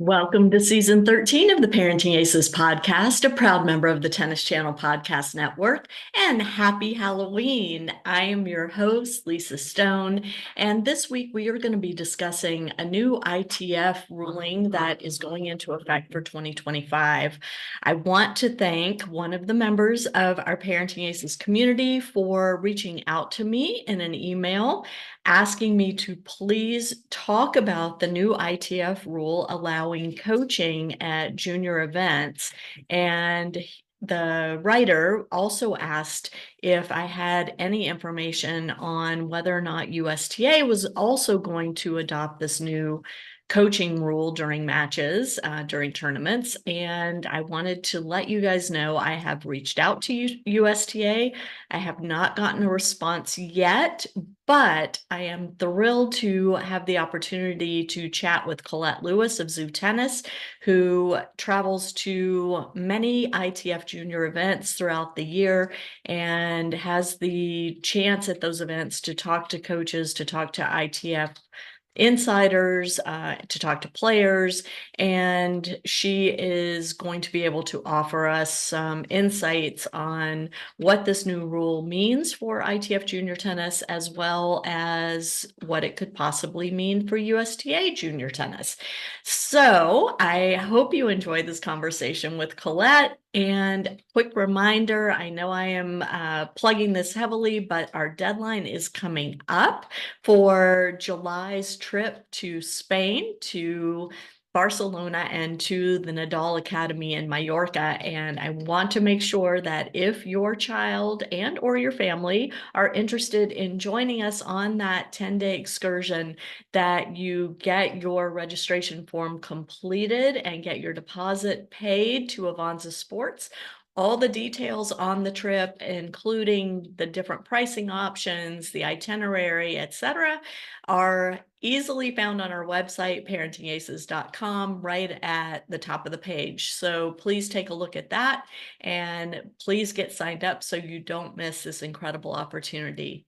Welcome to season 13 of the Parenting Aces podcast, a proud member of the Tennis Channel Podcast Network, and happy Halloween. I am your host, Lisa Stone, and this week we are going to be discussing a new ITF ruling that is going into effect for 2025. I want to thank one of the members of our Parenting Aces community for reaching out to me in an email asking me to please talk about the new ITF rule allowing coaching at junior events. And the writer also asked if I had any information on whether or not USTA was also going to adopt this new coaching rule during matches, during tournaments. And I wanted to let you guys know I have reached out to USTA. I have not gotten a response yet, but I am thrilled to have the opportunity to chat with Colette Lewis of ZooTennis, who travels to many ITF junior events throughout the year and has the chance at those events to talk to coaches, to talk to ITF insiders, to talk to players, and she is going to be able to offer us some insights on what this new rule means for ITF junior tennis, as well as what it could possibly mean for USTA junior tennis. So I hope you enjoyed this conversation with Colette. And quick reminder, I know I am plugging this heavily, but our deadline is coming up for July's trip to Spain, to Barcelona, and to the Nadal Academy in Mallorca. And I want to make sure that if your child and or your family are interested in joining us on that 10-day excursion, that you get your registration form completed and get your deposit paid to Avanza Sports. All the details on the trip, including the different pricing options, the itinerary, etc., are easily found on our website, parentingaces.com, right at the top of the page. So please take a look at that and please get signed up so you don't miss this incredible opportunity.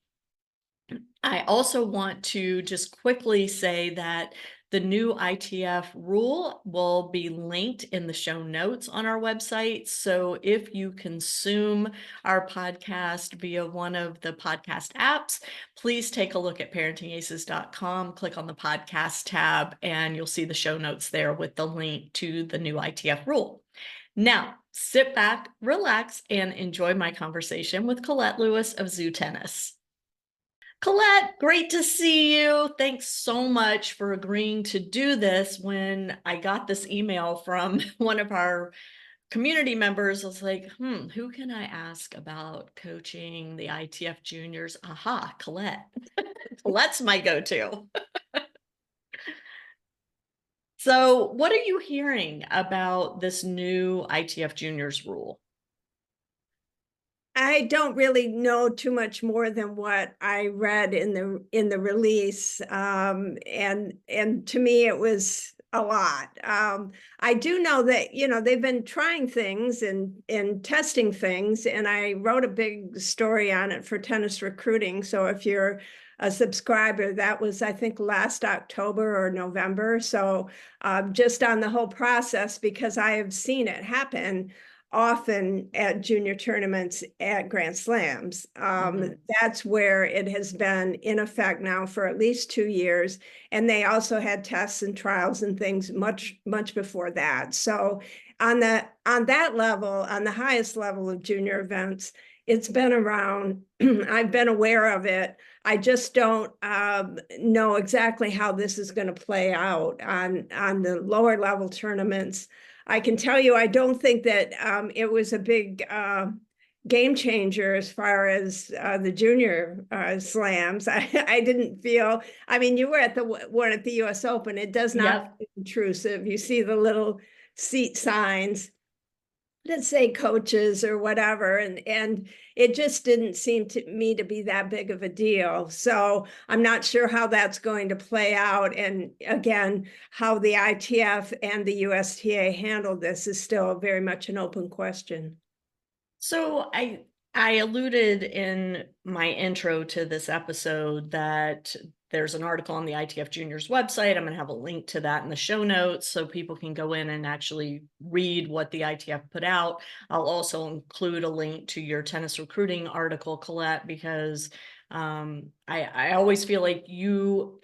I also want to just quickly say that the new ITF rule will be linked in the show notes on our website. So if you consume our podcast via one of the podcast apps, please take a look at parentingaces.com, click on the podcast tab, and you'll see the show notes there with the link to the new ITF rule. Now, sit back, relax, and enjoy my conversation with Colette Lewis of ZooTennis. Colette, great to see you. Thanks so much for agreeing to do this. When I got this email from one of our community members, I was like, who can I ask about coaching the ITF juniors? Aha, Colette. Colette's my go-to. So what are you hearing about this new ITF juniors rule? I don't really know too much more than what I read in the release, and to me it was a lot. I do know that they've been trying things and testing things, and I wrote a big story on it for Tennis Recruiting. So if you're a subscriber, that was I think last October or November. So just on the whole process, because I have seen it happen often at junior tournaments at Grand Slams. That's where it has been in effect now for at least 2 years. And they also had tests and trials and things much before that. So on that level, on the highest level of junior events, it's been around. I've been aware of it. I just don't know exactly how this is going to play out on the lower level tournaments. I can tell you, I don't think that it was a big game changer as far as the junior slams. I didn't feel, I mean, you were at the one at the US Open. It does not feel intrusive. You see the little seat signs that say coaches or whatever, and it just didn't seem to me to be that big of a deal. So I'm not sure how that's going to play out, and again, how the ITF and the USTA handle this is still very much an open question. So I alluded in my intro to this episode that there's an article on the ITF Juniors website. I'm going to have a link to that in the show notes so people can go in and actually read what the ITF put out. I'll also include a link to your tennis recruiting article, Colette, because I always feel like you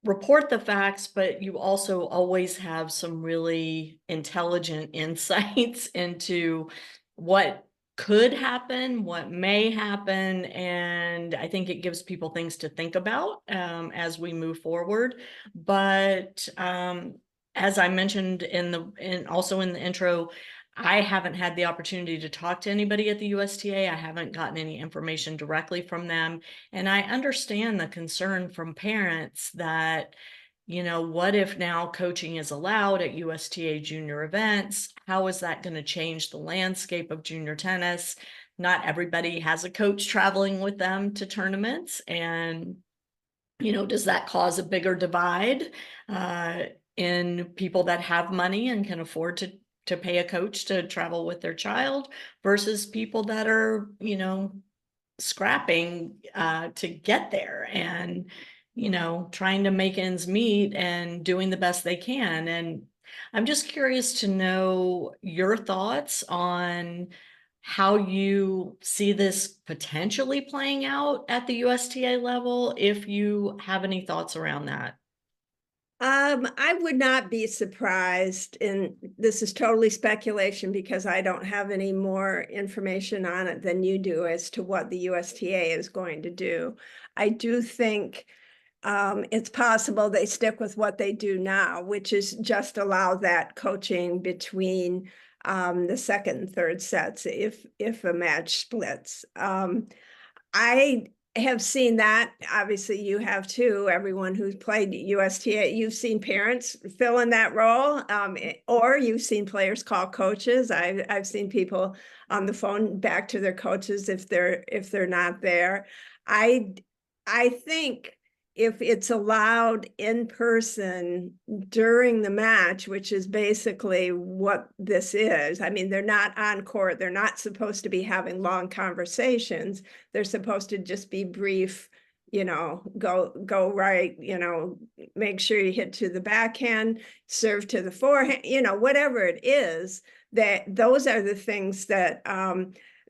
report the facts, but you also always have some really intelligent insights into what could happen, what may happen, and I think it gives people things to think about as we move forward. But as I mentioned also in the intro, I haven't had the opportunity to talk to anybody at the USTA. I haven't gotten any information directly from them. And I understand the concern from parents that, what if now coaching is allowed at USTA junior events? How is that going to change the landscape of junior tennis? Not everybody has a coach traveling with them to tournaments. And, does that cause a bigger divide in people that have money and can afford to pay a coach to travel with their child versus people that are, scrapping to get there and, trying to make ends meet and doing the best they can. And I'm just curious to know your thoughts on how you see this potentially playing out at the USTA level, if you have any thoughts around that. I would not be surprised, and this is totally speculation because I don't have any more information on it than you do as to what the USTA is going to do. I do think it's possible they stick with what they do now, which is just allow that coaching between the second and third sets if a match splits. I have seen that. Obviously, you have too. Everyone who's played USTA, you've seen parents fill in that role, or you've seen players call coaches. I've seen people on the phone back to their coaches if they're not there. I think if it's allowed in person during the match, which is basically what this is. I mean, they're not on court. They're not supposed to be having long conversations. They're supposed to just be brief, go right, make sure you hit to the backhand, serve to the forehand, whatever it is, that those are the things that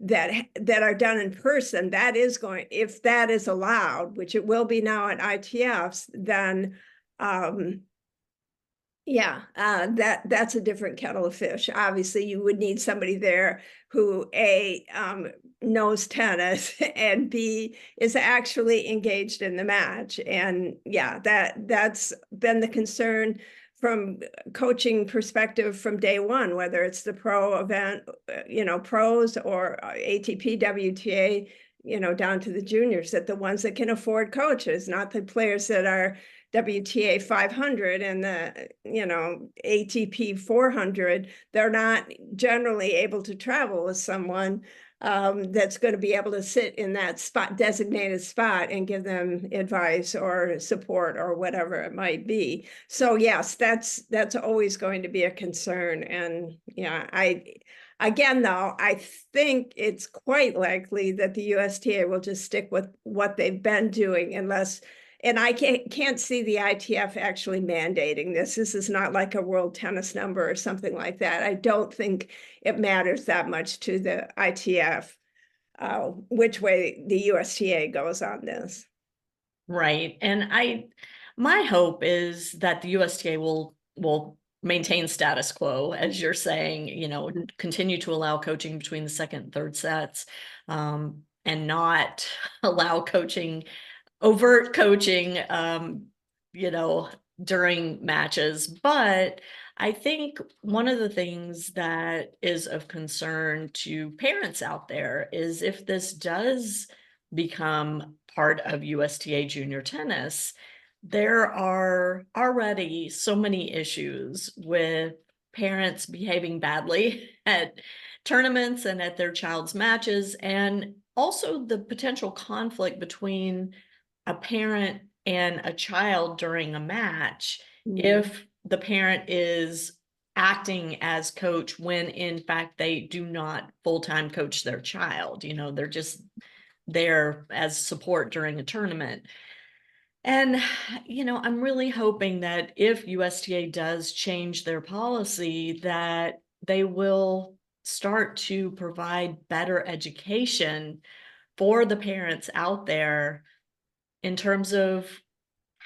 that are done in person. That is going, if that is allowed, which it will be now at ITFs, then that's a different kettle of fish. Obviously, you would need somebody there who A, knows tennis, and B, is actually engaged in the match. And yeah, that's been the concern from coaching perspective from day one, whether it's the pro event, pros or ATP, WTA, down to the juniors, that the ones that can afford coaches, not the players that are WTA 500 and the, ATP 400, they're not generally able to travel with someone that's going to be able to sit in that designated spot and give them advice or support or whatever it might be. So yes, that's always going to be a concern. And yeah, again, though, I think it's quite likely that the USTA will just stick with what they've been doing and I can't see the ITF actually mandating this. This is not like a world tennis number or something like that. I don't think it matters that much to the ITF which way the USTA goes on this. Right. And my hope is that the USTA will maintain status quo, as you're saying, continue to allow coaching between the second and third sets, and not allow overt coaching, during matches. But I think one of the things that is of concern to parents out there is if this does become part of USTA junior tennis, there are already so many issues with parents behaving badly at tournaments and at their child's matches, and also the potential conflict between a parent and a child during a match if the parent is acting as coach when in fact they do not full-time coach their child. They're just there as support during a tournament. And, I'm really hoping that if USTA does change their policy, that they will start to provide better education for the parents out there in terms of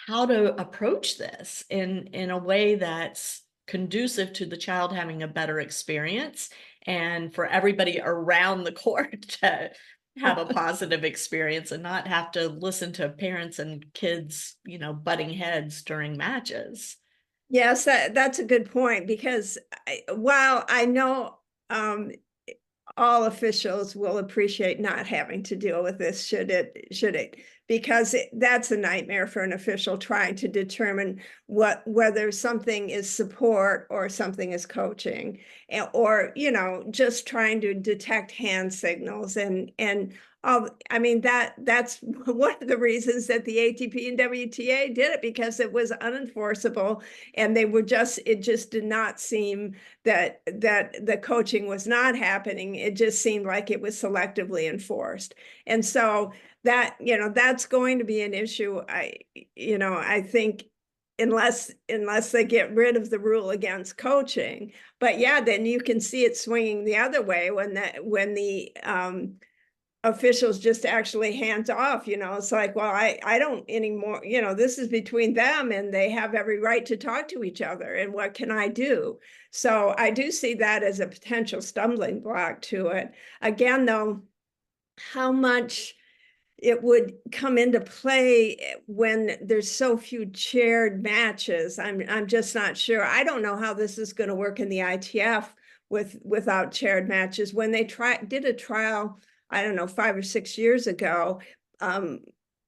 how to approach this in a way that's conducive to the child having a better experience and for everybody around the court to have a positive experience and not have to listen to parents and kids, butting heads during matches. Yes, that's a good point because while I know all officials will appreciate not having to deal with this should it because that's a nightmare for an official trying to determine whether something is support or something is coaching, or just trying to detect hand signals and I mean that's one of the reasons that the ATP and WTA did it, because it was unenforceable and it just did not seem that the coaching was not happening. It just seemed like it was selectively enforced. And so that's going to be an issue. I think unless they get rid of the rule against coaching. But yeah, then you can see it swinging the other way when the officials just actually hands off. It's like, well, I don't anymore, this is between them and they have every right to talk to each other, and what can I do? So I do see that as a potential stumbling block to it. Again, though, how much it would come into play when there's so few chaired matches, I'm just not sure. I don't know how this is going to work in the ITF without chaired matches. When they did a trial, I don't know, 5 or 6 years ago,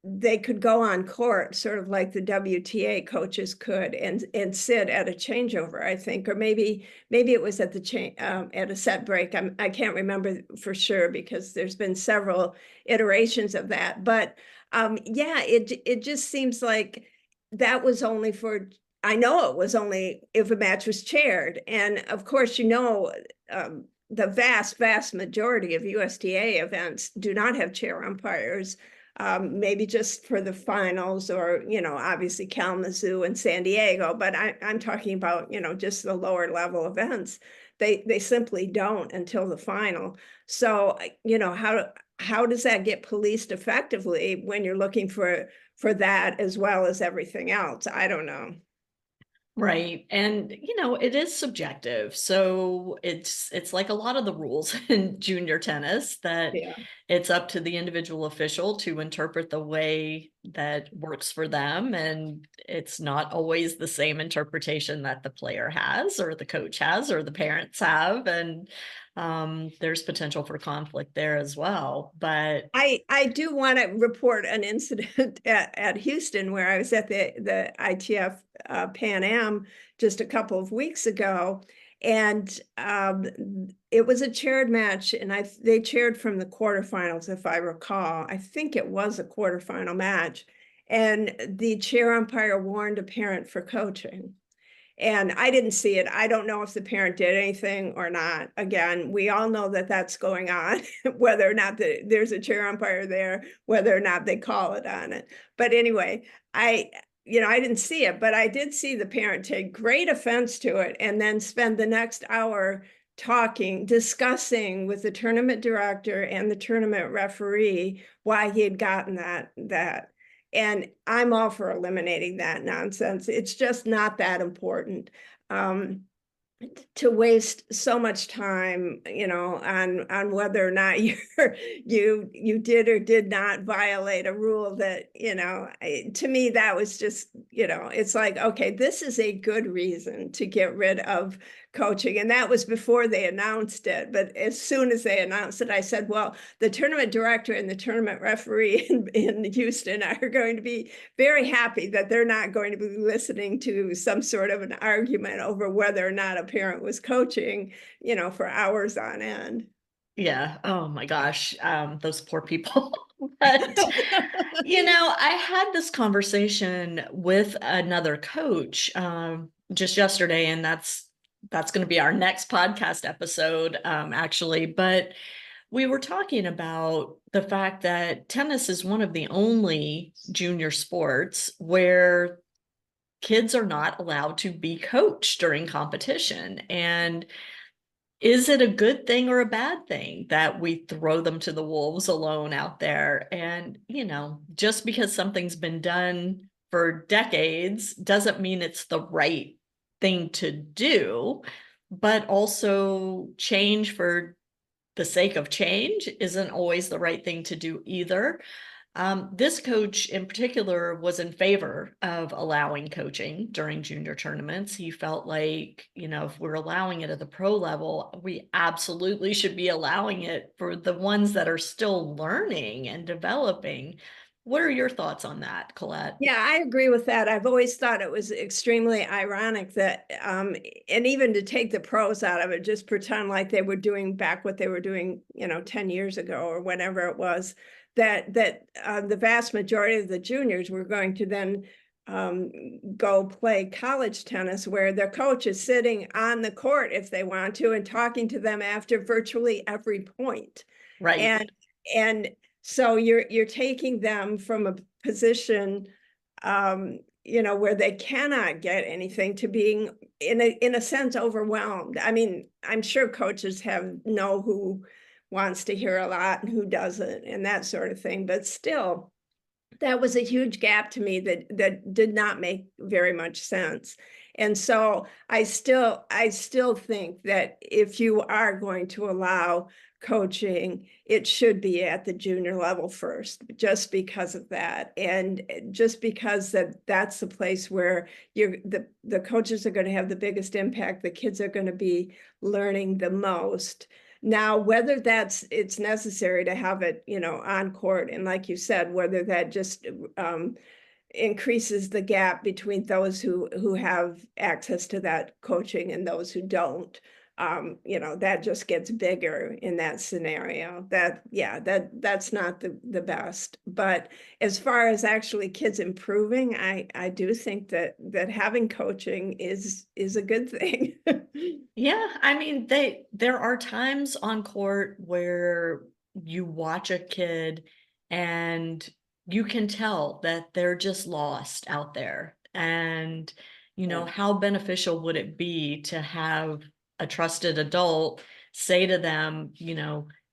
they could go on court, sort of like the WTA coaches could, and sit at a changeover, I think, or maybe it was at at a set break. I can't remember for sure because there's been several iterations of that. But yeah, it just seems like that was only for. I know it was only if a match was chaired, and of course, the vast majority of USTA events do not have chair umpires. Maybe just for the finals, or obviously Kalamazoo and San Diego, but I'm talking about just the lower level events. They simply don't until the final. So how does that get policed effectively when you're looking for that as well as everything else? I don't know. Right. And it is subjective. So it's like a lot of the rules in junior tennis that Yeah. it's up to the individual official to interpret the way that works for them. And it's not always the same interpretation that the player has or the coach has or the parents have. And there's potential for conflict there as well. But I do want to report an incident at Houston where I was at the ITF Pan Am just a couple of weeks ago, and it was a chaired match, and they chaired from the quarterfinals, if I recall. I think it was a quarterfinal match, and the chair umpire warned a parent for coaching. And I didn't see it. I don't know if the parent did anything or not. Again, we all know that that's going on, whether or not there's a chair umpire there, whether or not they call it on it. But anyway, I didn't see it, but I did see the parent take great offense to it and then spend the next hour discussing with the tournament director and the tournament referee why he had gotten that. And I'm all for eliminating that nonsense. It's just not that important. To waste so much time, on whether or not you did or did not violate a rule that, to me, that was just, it's like, okay, this is a good reason to get rid of coaching. And that was before they announced it. But as soon as they announced it, I said, well, the tournament director and the tournament referee in Houston are going to be very happy that they're not going to be listening to some sort of an argument over whether or not a parent was coaching, for hours on end. yeah, oh my gosh, those poor people. But I had this conversation with another coach just yesterday, and that's going to be our next podcast episode, actually. But we were talking about the fact that tennis is one of the only junior sports where kids are not allowed to be coached during competition. And is it a good thing or a bad thing that we throw them to the wolves alone out there? And, just because something's been done for decades doesn't mean it's the right thing to do, but also change for the sake of change isn't always the right thing to do either. This coach in particular was in favor of allowing coaching during junior tournaments. He felt like, if we're allowing it at the pro level, we absolutely should be allowing it for the ones that are still learning and developing. What are your thoughts on that, Colette? Yeah, I agree with that. I've always thought it was extremely ironic that, and even to take the pros out of it, just pretend like they were doing back what they were doing, 10 years ago or whenever it was, that the vast majority of the juniors were going to then go play college tennis where their coach is sitting on the court if they want to and talking to them after virtually every point. Right. And so you're taking them from a position, where they cannot get anything to being in a sense overwhelmed. I mean, I'm sure coaches know who wants to hear a lot and who doesn't and that sort of thing, but still that was a huge gap to me that did not make very much sense. And so I still think that if you are going to allow coaching, it should be at the junior level first, just because of that. And just because that's the place where the coaches are going to have the biggest impact, the kids are going to be learning the most. Now, whether it's necessary to have it, on court, and like you said, whether that just increases the gap between those who have access to that coaching and those who don't, that just gets bigger in that scenario. That's not the best. But as far as actually kids improving, I do think that having coaching is a good thing. Yeah, I mean, there are times on court where you watch a kid and you can tell that they're just lost out there. And, Yeah. how beneficial would it be to have a trusted adult say to them,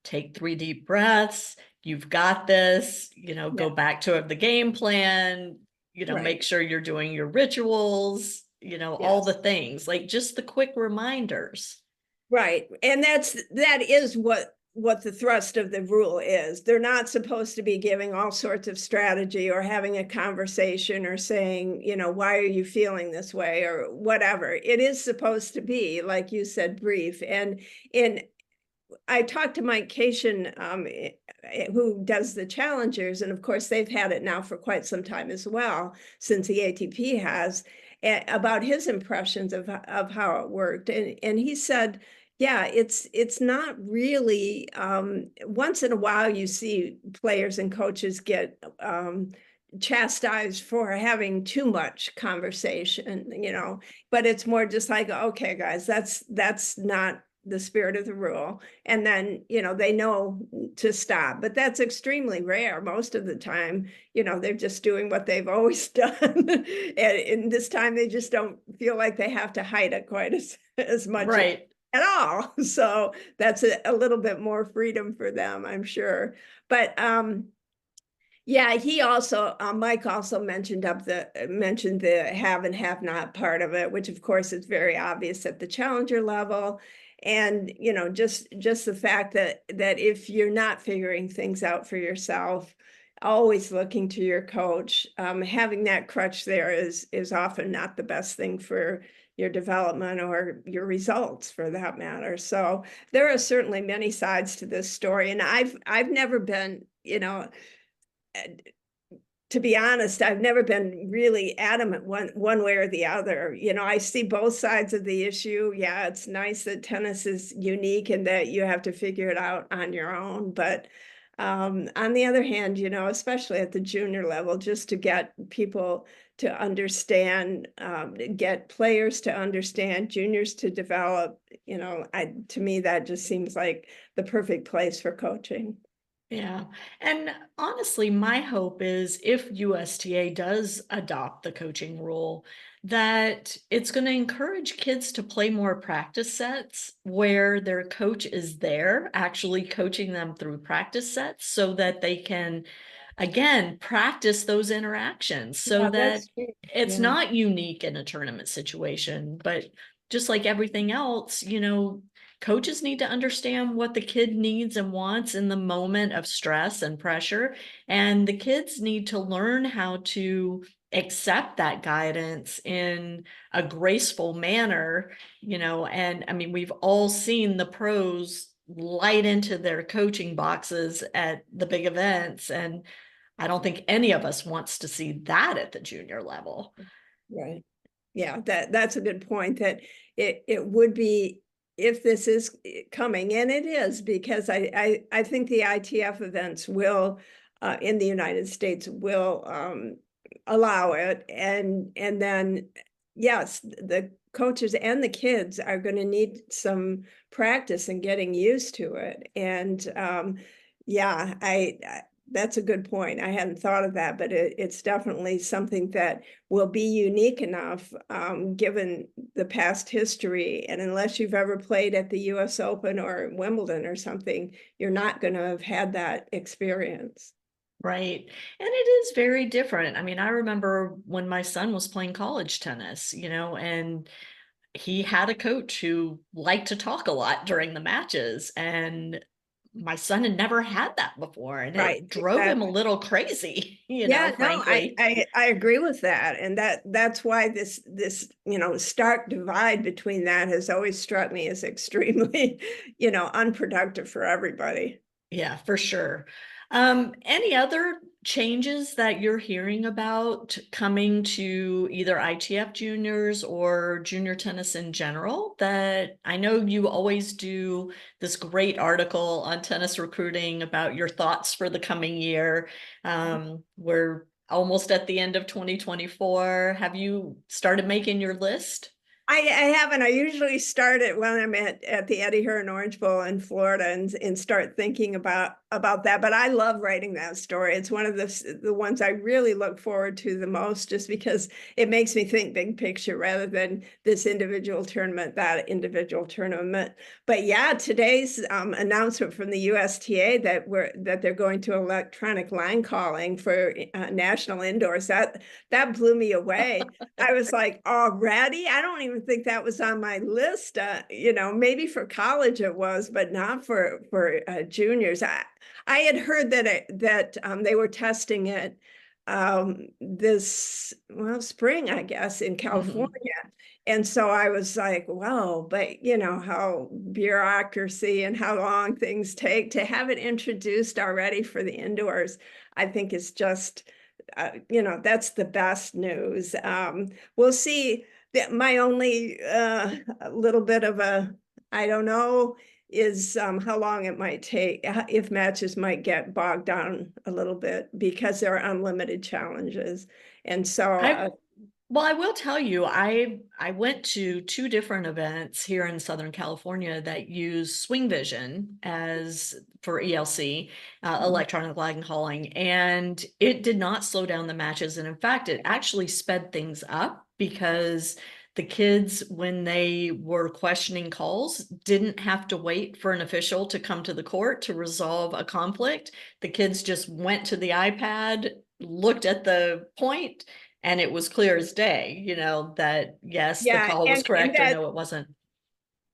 take 3 deep breaths, you've got this, go back to the game plan, Right. make sure you're doing your rituals, all Yes. the things, like just the quick reminders. Right. And that is what the thrust of the rule is. They're not supposed to be giving all sorts of strategy or having a conversation or saying, why are you feeling this way or whatever. It is supposed to be, like you said, brief. And I talked to Mike Cation, who does the challengers, and of course they've had it now for quite some time as well, since the ATP has, about his impressions of how it worked. And he said, yeah, it's not really, once in a while you see players and coaches get chastised for having too much conversation, but it's more just like, okay, guys, that's not the spirit of the rule. And then, they know to stop, but that's extremely rare. Most of the time, they're just doing what they've always done. And this time they just don't feel like they have to hide it quite as much Right. at all. So that's a little bit more freedom for them, I'm sure. But yeah, he also, Mike also mentioned the have and have not part of it, which of course is very obvious at the challenger level. And, just the fact that if you're not figuring things out for yourself, always looking to your coach, having that crutch there is often not the best thing for your development or your results for that matter. So there are certainly many sides to this story. And I've never been, to be honest, I've never been really adamant one way or the other. I see both sides of the issue. Yeah, it's nice that tennis is unique and that you have to figure it out on your own. But On the other hand, especially at the junior level, just to get people to understand, get players to understand, juniors to develop, to me, that just seems like the perfect place for coaching. Yeah. And honestly, my hope is if USTA does adopt the coaching rule, that it's going to encourage kids to play more practice sets where their coach is there, actually coaching them through practice sets so that they can, again, practice those interactions so Yeah, that that's true. it's Yeah. not unique in a tournament situation. But just like everything else, coaches need to understand what the kid needs and wants in the moment of stress and pressure. And the kids need to learn how to accept that guidance in a graceful manner, and I mean, we've all seen the pros light into their coaching boxes at the big events. And I don't think any of us wants to see that at the junior level. Right. Yeah, that's a good point, that it would be, if this is coming, and it is, because I think the ITF events will, in the United States, will allow it, and then yes, the coaches and the kids are going to need some practice and getting used to it. And yeah, that's a good point. I hadn't thought of that, but it's definitely something that will be unique enough, given the past history. And unless you've ever played at the US Open or Wimbledon or something, you're not going to have had that experience. Right. And it is very different. I mean, I remember when my son was playing college tennis, and he had a coach who liked to talk a lot during the matches. And my son had never had that before. And Right, it drove him a exactly. little crazy, Yeah, no, frankly. I agree with that. And that's why this, stark divide between that has always struck me as extremely, unproductive for everybody. Yeah, for sure. Any other changes that you're hearing about coming to either ITF juniors or junior tennis in general? That I know you always do this great article on tennis recruiting about your thoughts for the coming year. We're almost at the end of 2024. Have you started making your list? I haven't. I usually start it when I'm at the Eddie Hearn Orange Bowl in Florida, and start thinking about that. But I love writing that story. It's one of the ones I really look forward to the most, just because it makes me think big picture rather than this individual tournament, that individual tournament. But yeah, today's announcement from the USTA that they're going to electronic line calling for national indoors, that blew me away. I was like, already? I don't even think that was on my list. Maybe for college it was, but not for juniors. I had heard that they were testing it this spring, I guess, in California. Mhm. And so I was like, well, but how bureaucracy and how long things take to have it introduced already for the indoors, I think is just, that's the best news. We'll see. That my only little bit of I don't know, is how long it might take, if matches might get bogged down a little bit, because there are unlimited challenges. And so, I Well, I will tell you, I went to two different events here in Southern California that use Swing Vision as for ELC, electronic lag and hauling, and it did not slow down the matches. And in fact, it actually sped things up because the kids, when they were questioning calls, didn't have to wait for an official to come to the court to resolve a conflict. The kids just went to the iPad, looked at the point, and it was clear as day, that yes, the yeah, call was and correct or that, no, it wasn't.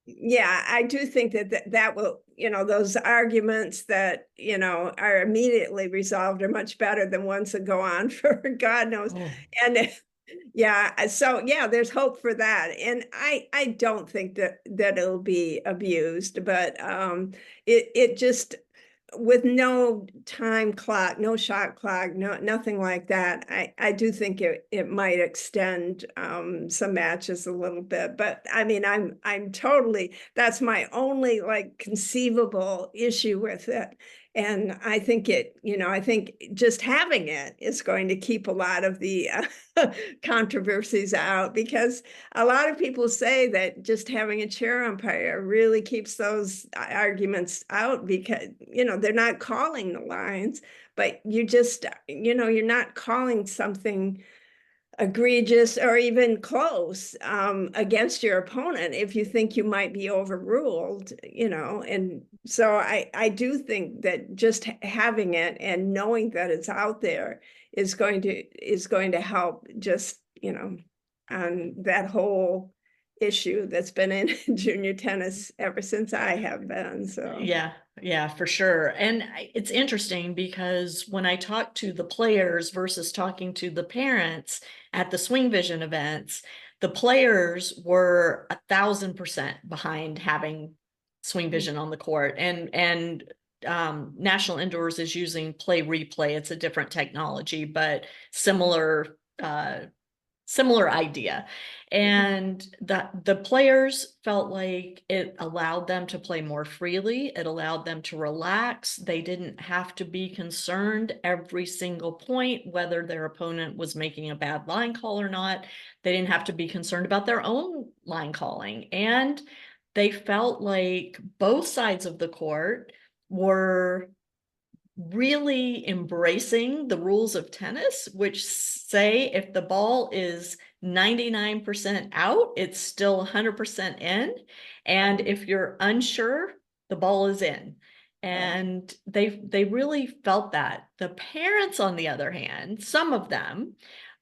yeah, I do think that will, those arguments that, are immediately resolved are much better than ones that go on for God knows. Oh, And yeah, so yeah, there's hope for that. And I don't think that it'll be abused, but it just, with no time clock, no shot clock, nothing like that. I do think it might extend some matches a little bit. But I mean, I'm totally, that's my only like conceivable issue with it. And I think I think just having it is going to keep a lot of the controversies out, because a lot of people say that just having a chair umpire really keeps those arguments out, because, they're not calling the lines, but you're not calling something egregious or even close against your opponent if you think you might be overruled, and so I do think that just having it and knowing that it's out there is going to help, just on that whole issue that's been in junior tennis ever since I have been. So Yeah, for sure. And it's interesting because when I talk to the players versus talking to the parents at the Swing Vision events, the players were 1,000% behind having Swing Vision on the court, and National Indoors is using Play Replay. It's a different technology, but similar idea. And the players felt like it allowed them to play more freely. It allowed them to relax. They didn't have to be concerned every single point whether their opponent was making a bad line call or not. They didn't have to be concerned about their own line calling. And they felt like both sides of the court were really embracing the rules of tennis, which say if the ball is 99% out, it's still 100% in. And if you're unsure, the ball is in. And they really felt that. The parents, on the other hand, some of them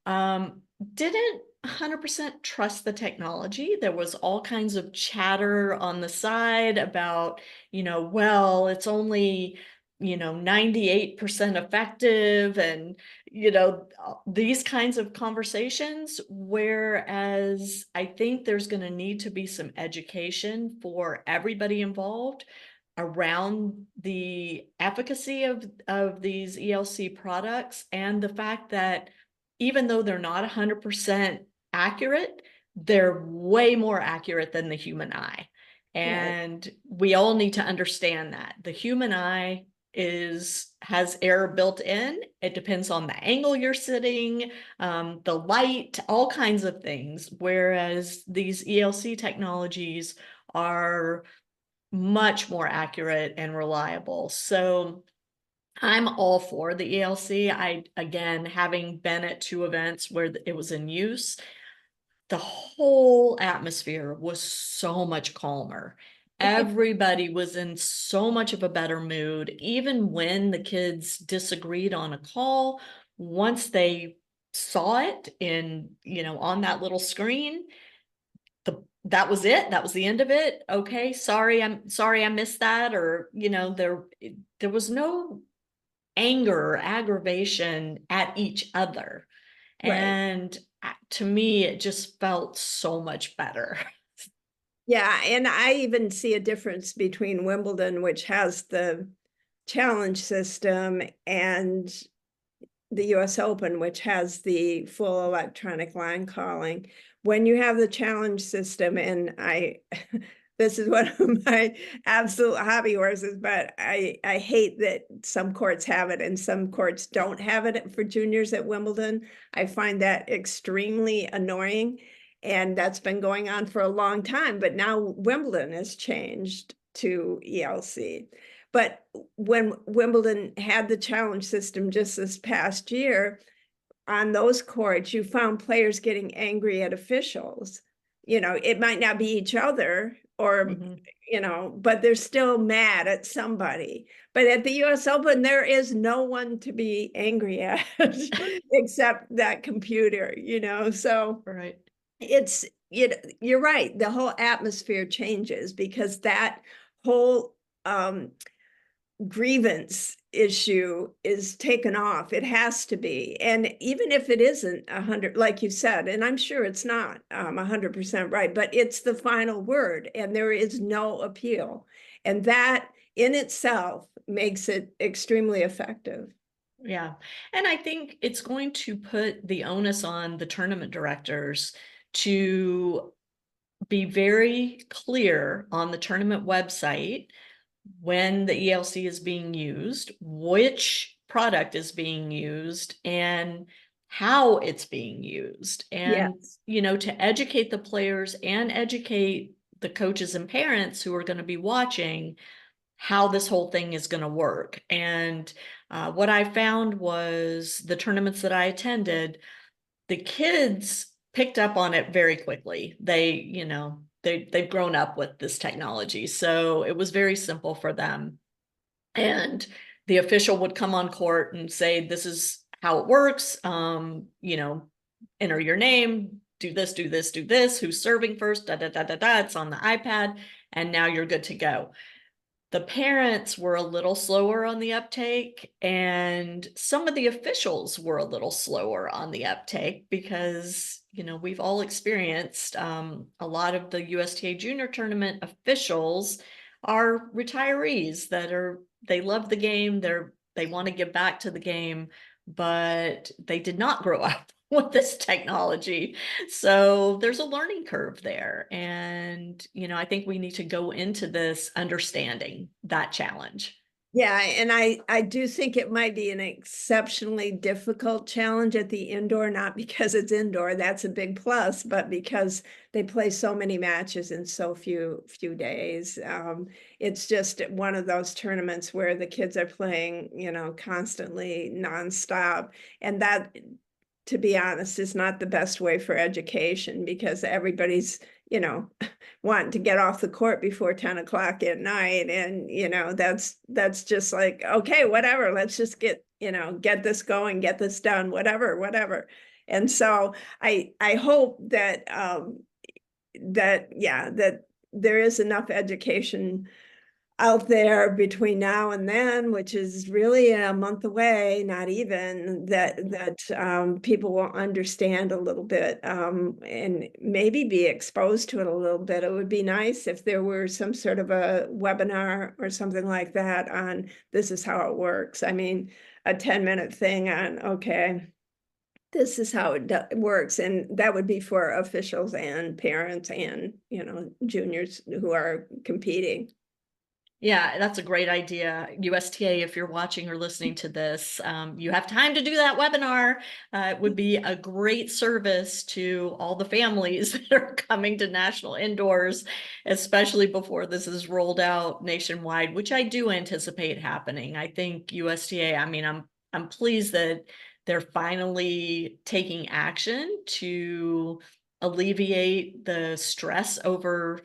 didn't 100% trust the technology. There was all kinds of chatter on the side about, well, it's only 98% effective, and these kinds of conversations, whereas I think there's going to need to be some education for everybody involved around the efficacy of these ELC products, and the fact that even though they're not 100% accurate, they're way more accurate than the human eye. And we all need to understand that the human eye has error built in. It depends on the angle you're sitting, the light, all kinds of things, whereas these ELC technologies are much more accurate and reliable. So I'm all for the ELC. Again, having been at 2 events where it was in use, the whole atmosphere was so much calmer. Everybody was in so much of a better mood. Even when the kids disagreed on a call, once they saw it on that little screen, that was it. That was the end of it. Okay, sorry, I missed that. Or, there was no anger or aggravation at each other. And to me, it just felt so much better. Yeah, and I even see a difference between Wimbledon, which has the challenge system, and the US Open, which has the full electronic line calling. When you have the challenge system, and this is one of my absolute hobby horses, but I hate that some courts have it and some courts don't have it for juniors at Wimbledon. I find that extremely annoying. And that's been going on for a long time, but now Wimbledon has changed to ELC. But when Wimbledon had the challenge system just this past year, on those courts, you found players getting angry at officials. It might not be each other, or, but they're still mad at somebody. But at the US Open, there is no one to be angry at except that computer, so. Right. You're right. The whole atmosphere changes because that whole grievance issue is taken off. It has to be. And even if it isn't 100, like you said, and I'm sure it's not 100% right, but it's the final word and there is no appeal. And that in itself makes it extremely effective. Yeah. And I think it's going to put the onus on the tournament directors to be very clear on the tournament website when the ELC is being used, which product is being used, and how it's being used. And, Yes. to educate the players and educate the coaches and parents who are going to be watching how this whole thing is going to work. And what I found was the tournaments that I attended, the kids picked up on it very quickly. They've grown up with this technology, so it was very simple for them. And the official would come on court and say, "This is how it works. Enter your name, do this, do this, do this. Who's serving first? Da da da da da. It's on the iPad, and now you're good to go." The parents were a little slower on the uptake, and some of the officials were a little slower on the uptake because, we've all experienced a lot of the USTA junior tournament officials are retirees they love the game, they want to give back to the game, but they did not grow up with this technology. So there's a learning curve there. And, I think we need to go into this understanding that challenge. Yeah, and I do think it might be an exceptionally difficult challenge at the indoor, not because it's indoor, that's a big plus, but because they play so many matches in so few days. It's just one of those tournaments where the kids are playing, constantly nonstop. And that, to be honest, is not the best way for education because everybody's, wanting to get off the court before 10 o'clock at night. And, that's just like, okay, whatever, let's just get this going, get this done, whatever. And so I hope that, that there is enough education out there between now and then, which is really a month away, not even, that people will understand a little bit and maybe be exposed to it a little bit. It would be nice if there were some sort of a webinar or something like that on this is how it works. I mean, a 10-minute thing on, okay, this is how it works. And that would be for officials and parents and, juniors who are competing. Yeah, that's a great idea. USTA, if you're watching or listening to this, you have time to do that webinar. It would be a great service to all the families that are coming to national indoors, especially before this is rolled out nationwide, which I do anticipate happening. I think USTA, I mean, I'm pleased that they're finally taking action to alleviate the stress over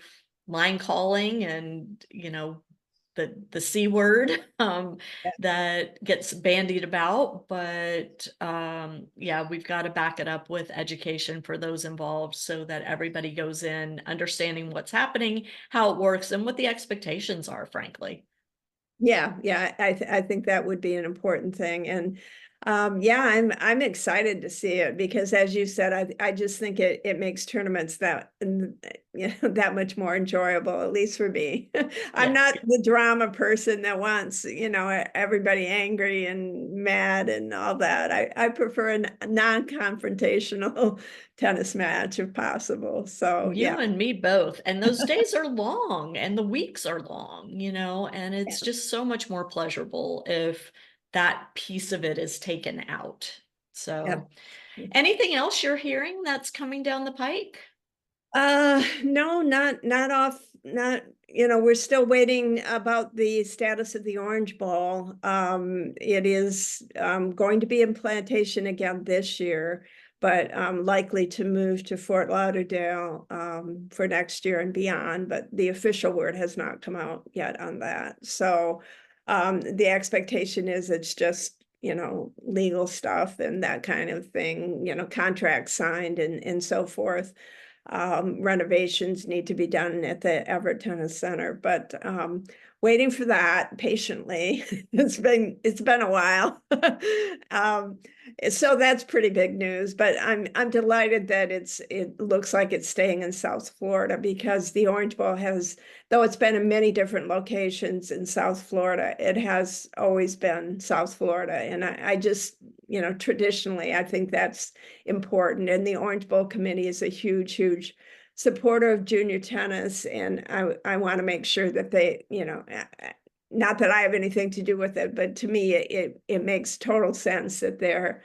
line calling and, the C word that gets bandied about. But yeah, we've got to back it up with education for those involved so that everybody goes in understanding what's happening, how it works, and what the expectations are, frankly. Yeah, I think that would be an important thing. And yeah, I'm excited to see it because as you said, I just think it makes tournaments that that much more enjoyable, at least for me. I'm Yeah. not the drama person that wants, everybody angry and mad and all that. I prefer a non-confrontational tennis match if possible. So yeah. You and me both. And those days are long and the weeks are long, and Yeah. it's just so much more pleasurable if that piece of it is taken out. Yeah. So, anything else you're hearing that's coming down the pike? No, not, we're still waiting about the status of the Orange Bowl. It is going to be in Plantation again this year, but likely to move to Fort Lauderdale for next year and beyond. But the official word has not come out yet on that. So the expectation is it's just, legal stuff and that kind of thing, contracts signed and so forth. Renovations need to be done at the Everett Tennis Center, but waiting for that patiently. It's been a while. So that's pretty big news, but I'm delighted that it looks like it's staying in South Florida because the Orange Bowl has, though it's been in many different locations in South Florida, it has always been South Florida. And I just, traditionally, I think that's important. And the Orange Bowl committee is a huge supporter of junior tennis. And I want to make sure that they, not that I have anything to do with it, but to me, it makes total sense that they're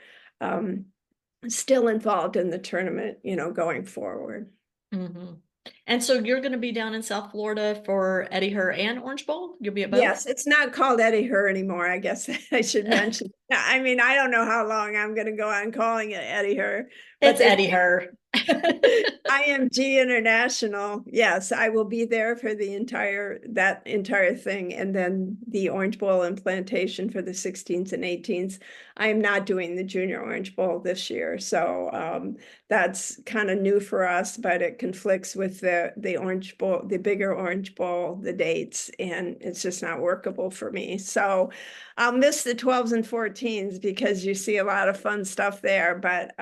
still involved in the tournament, going forward. Mhm. And so you're going to be down in South Florida for Eddie Her and Orange Bowl? You'll be at both? Yes, it's not called Eddie Her anymore, I guess I should mention. I mean, I don't know how long I'm going to go on calling it Eddie Her, but It's Eddie Her. IMG International. Yes, I will be there for that entire thing. And then the Orange Bowl and Plantation for the 16th and 18th. I am not doing the Junior Orange Bowl this year. So that's kind of new for us, but it conflicts with the Orange Bowl, the bigger Orange Bowl, the dates, and it's just not workable for me. So I'll miss the 12s and 14s because you see a lot of fun stuff there. But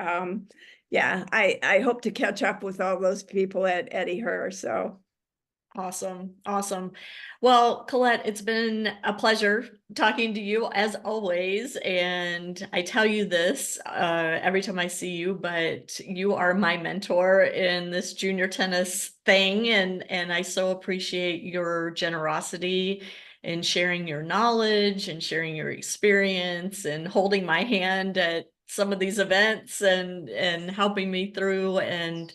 yeah, I hope to catch up with all those people at Eddie Her. So Awesome. Awesome. Well, Colette, it's been a pleasure talking to you as always. And I tell you this every time I see you, but you are my mentor in this junior tennis thing. And I so appreciate your generosity in sharing your knowledge and sharing your experience and holding my hand at some of these events and helping me through. And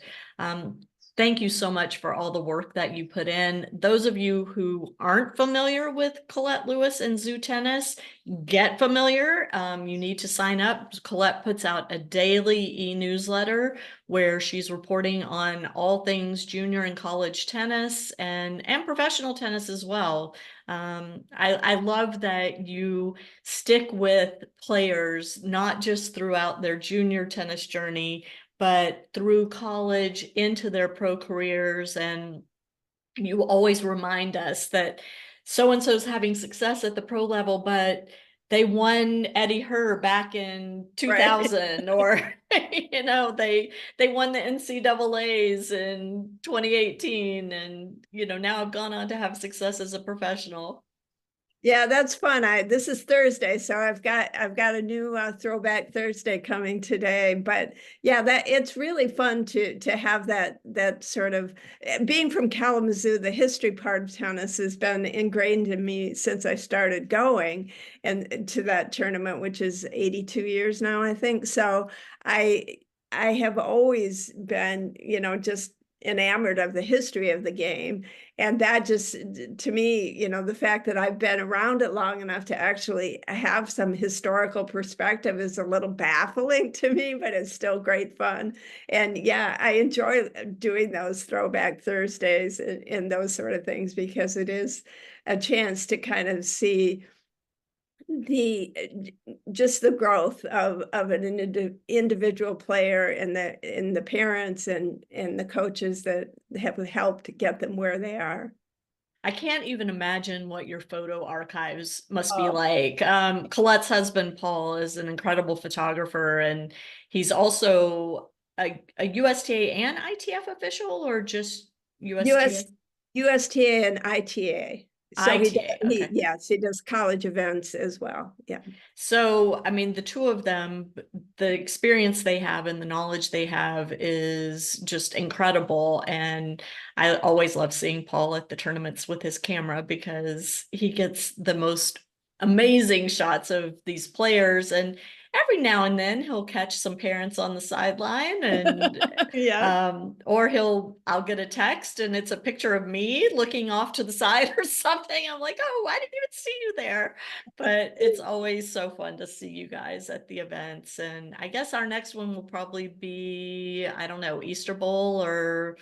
thank you so much for all the work that you put in. Those of you who aren't familiar with Colette Lewis and ZooTennis, get familiar. You need to sign up. Colette puts out a daily e-newsletter where she's reporting on all things junior and college tennis and professional tennis as well. I love that you stick with players, not just throughout their junior tennis journey, but through college into their pro careers. And you always remind us that so-and-so's having success at the pro level, but they won Eddie Her back in right. 2000, or they won the NCAAs in 2018, and now I've gone on to have success as a professional. Yeah, that's fun. This is Thursday, so I've got a new Throwback Thursday coming today. But yeah, that it's really fun to have that sort of being from Kalamazoo. The history part of tennis has been ingrained in me since I started going and to that tournament, which is 82 years now, I think. So I have always been, just enamored of the history of the game. And that just, to me, the fact that I've been around it long enough to actually have some historical perspective is a little baffling to me, but it's still great fun. And yeah, I enjoy doing those Throwback Thursdays and those sort of things because it is a chance to kind of see the just the growth of an individual player and the parents and the coaches that have helped get them where they are. I can't even imagine what your photo archives must be Oh, like. Colette's husband, Paul, is an incredible photographer, and he's also a USTA and ITF official, or just USTA? US USTA and ITA. So ITA, okay. yes, he does college events as well. Yeah. So, I mean, the two of them, the experience they have and the knowledge they have is just incredible. And I always love seeing Paul at the tournaments with his camera because he gets the most amazing shots of these players. And every now and then he'll catch some parents on the sideline, and Yeah. or I'll get a text and it's a picture of me looking off to the side or something. I'm like, oh, I didn't even see you there. But it's always so fun to see you guys at the events. And I guess our next one will probably be, I don't know, Easter Bowl or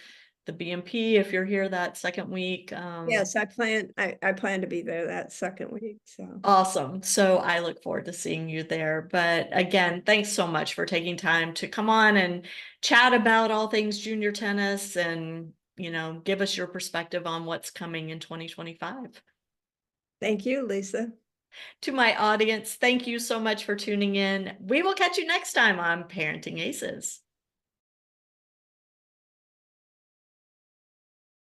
the BMP if you're here that second week. Yes, I plan to be there that second week. So Awesome. So I look forward to seeing you there. But again, thanks so much for taking time to come on and chat about all things junior tennis and, give us your perspective on what's coming in 2025. thank you, Lisa. To my audience, thank you so much for tuning in. We will catch you next time on Parenting Aces.